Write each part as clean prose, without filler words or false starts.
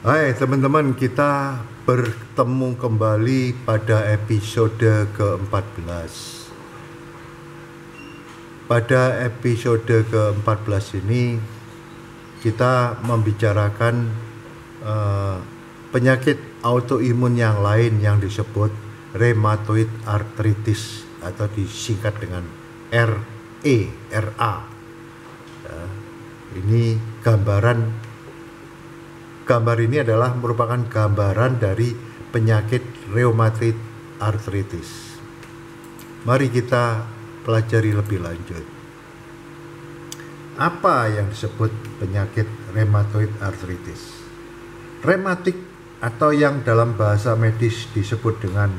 Hai teman-teman, kita bertemu kembali pada episode ke-14. Pada episode ke-14 ini kita membicarakan penyakit autoimun yang lain yang disebut rheumatoid arthritis atau disingkat dengan RA. Ini Gambar ini adalah merupakan gambaran dari penyakit rheumatoid arthritis. Mari kita pelajari lebih lanjut. Apa yang disebut penyakit rheumatoid arthritis? Rheumatik atau yang dalam bahasa medis disebut dengan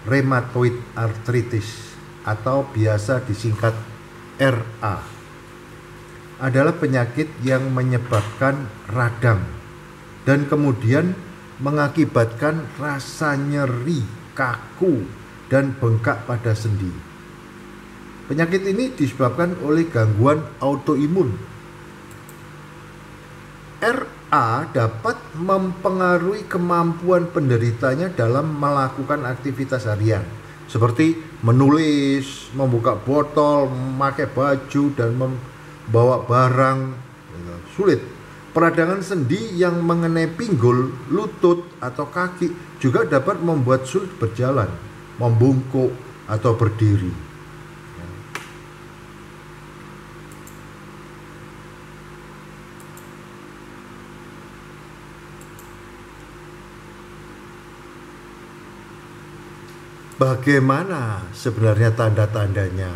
rheumatoid arthritis atau biasa disingkat RA adalah penyakit yang menyebabkan radang dan kemudian mengakibatkan rasa nyeri, kaku, dan bengkak pada sendi. Penyakit ini disebabkan oleh gangguan autoimun. RA dapat mempengaruhi kemampuan penderitanya dalam melakukan aktivitas harian, seperti menulis, membuka botol, memakai baju, dan membawa barang. Sulit. Peradangan sendi yang mengenai pinggul, lutut, atau kaki juga dapat membuat sulit berjalan, membungkuk, atau berdiri. Bagaimana sebenarnya tanda-tandanya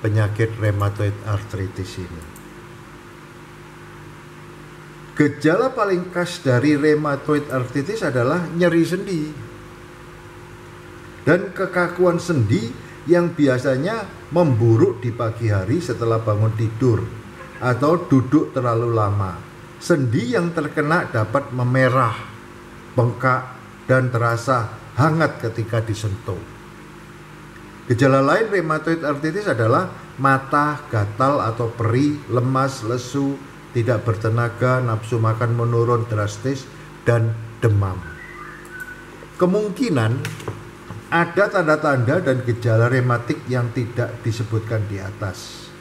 penyakit rheumatoid arthritis ini? Gejala paling khas dari rheumatoid arthritis adalah nyeri sendi dan kekakuan sendi yang biasanya memburuk di pagi hari setelah bangun tidur atau duduk terlalu lama. Sendi yang terkena dapat memerah, bengkak, dan terasa hangat ketika disentuh. Gejala lain rheumatoid arthritis adalah mata gatal atau perih, lemas, lesu, tidak bertenaga, nafsu makan menurun drastis, dan demam. Kemungkinan ada tanda-tanda dan gejala rematik yang tidak disebutkan di atas.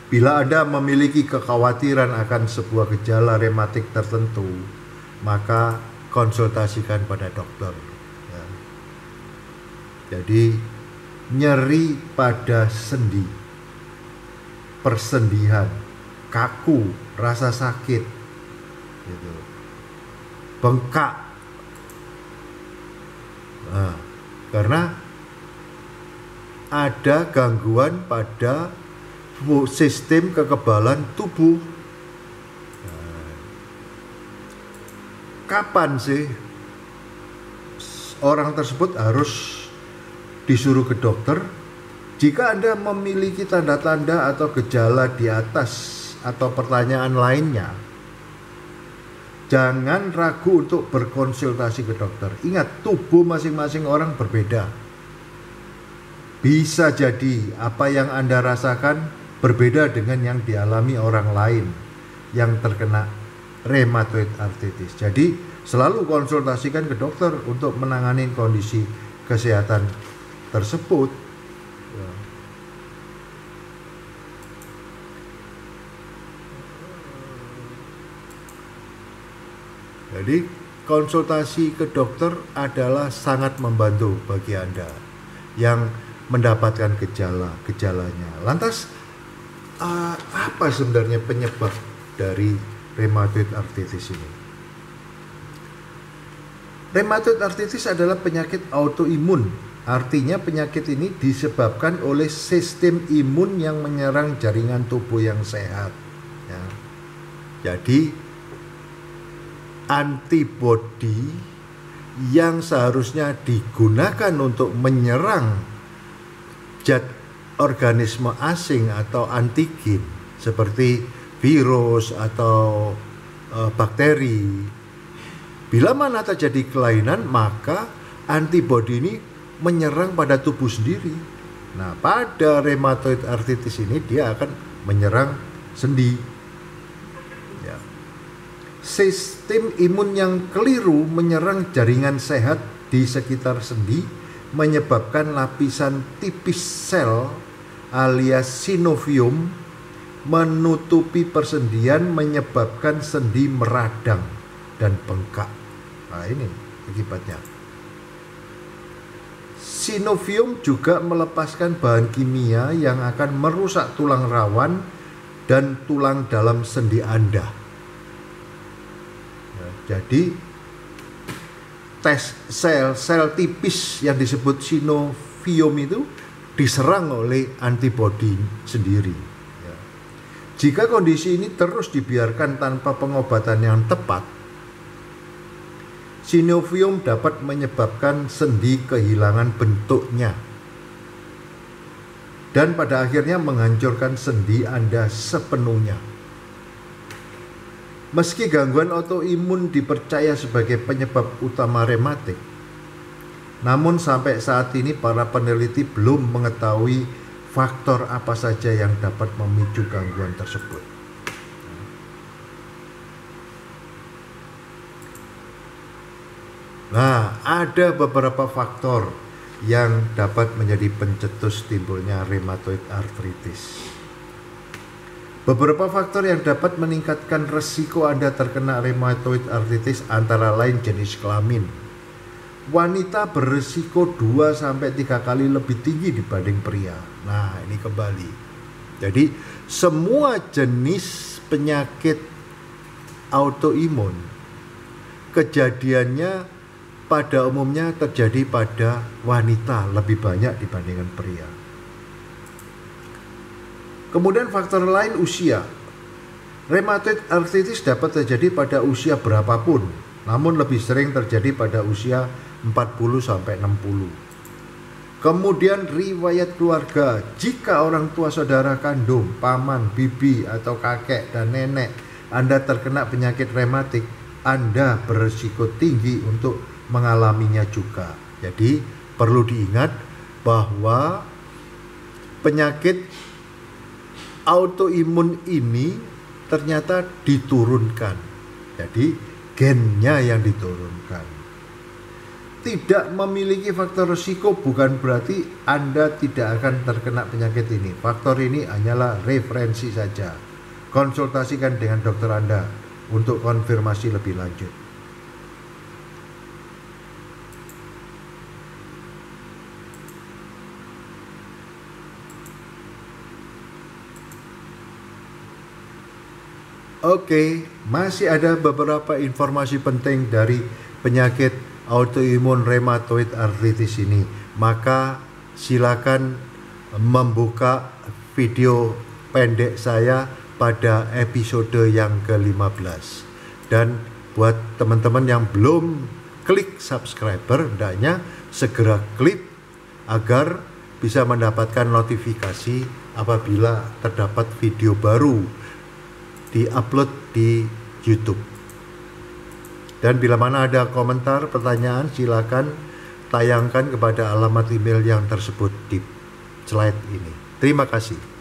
Bila Anda memiliki kekhawatiran akan sebuah gejala rematik tertentu, maka konsultasikan pada dokter. Jadi, nyeri pada sendi, persendian, kaku, rasa sakit, gitu. Bengkak, karena ada gangguan pada sistem kekebalan tubuh. Kapan sih orang tersebut harus disuruh ke dokter? Jika Anda memiliki tanda-tanda atau gejala di atas atau pertanyaan lainnya, jangan ragu untuk berkonsultasi ke dokter. Ingat, tubuh masing-masing orang berbeda. Bisa jadi apa yang Anda rasakan berbeda dengan yang dialami orang lain yang terkena rheumatoid arthritis. Jadi, selalu konsultasikan ke dokter untuk menangani kondisi kesehatan tersebut. Jadi konsultasi ke dokter adalah sangat membantu bagi Anda yang mendapatkan gejalanya. Lantas apa sebenarnya penyebab dari rheumatoid arthritis ini? Rheumatoid arthritis adalah penyakit autoimun. Artinya penyakit ini disebabkan oleh sistem imun yang menyerang jaringan tubuh yang sehat. Ya. Jadi antibodi yang seharusnya digunakan untuk menyerang zat organisme asing atau antigen seperti virus atau bakteri, bila mana terjadi kelainan, maka antibodi ini menyerang pada tubuh sendiri. Nah, pada rheumatoid arthritis ini dia akan menyerang sendi. Sistem imun yang keliru menyerang jaringan sehat di sekitar sendi, menyebabkan lapisan tipis sel alias synovium menutupi persendian, menyebabkan sendi meradang dan bengkak. Nah, ini akibatnya. Synovium juga melepaskan bahan kimia yang akan merusak tulang rawan dan tulang dalam sendi Anda. Jadi sel tipis yang disebut synovium itu diserang oleh antibodi sendiri. Jika kondisi ini terus dibiarkan tanpa pengobatan yang tepat, synovium dapat menyebabkan sendi kehilangan bentuknya dan pada akhirnya menghancurkan sendi Anda sepenuhnya. Meski gangguan autoimun dipercaya sebagai penyebab utama rematik, namun sampai saat ini para peneliti belum mengetahui faktor apa saja yang dapat memicu gangguan tersebut. Nah, ada beberapa faktor yang dapat menjadi pencetus timbulnya rheumatoid arthritis. Beberapa faktor yang dapat meningkatkan resiko Anda terkena rheumatoid arthritis antara lain jenis kelamin. Wanita berisiko 2-3 kali lebih tinggi dibanding pria. Nah, ini kembali. Jadi, semua jenis penyakit autoimun kejadiannya pada umumnya terjadi pada wanita lebih banyak dibandingkan pria. Kemudian faktor lain usia. Rheumatoid arthritis dapat terjadi pada usia berapapun, namun lebih sering terjadi pada usia 40-60. Kemudian riwayat keluarga. Jika orang tua saudara kandung, paman, bibi, atau kakek dan nenek Anda terkena penyakit rematik, Anda berisiko tinggi untuk mengalaminya juga. Jadi perlu diingat bahwa penyakit autoimun ini ternyata diturunkan. Jadi gennya yang diturunkan. Tidak memiliki faktor risiko bukan berarti Anda tidak akan terkena penyakit ini. Faktor ini hanyalah referensi saja. Konsultasikan dengan dokter Anda untuk konfirmasi lebih lanjut. Oke, masih ada beberapa informasi penting dari penyakit autoimun rheumatoid arthritis ini. Maka silakan membuka video pendek saya pada episode yang ke-15. Dan buat teman-teman yang belum klik subscriber, hendaknya segera klik agar bisa mendapatkan notifikasi apabila terdapat video baru di-upload di YouTube. Dan bila mana ada komentar, pertanyaan, silakan tayangkan kepada alamat email yang tersebut di slide ini. Terima kasih.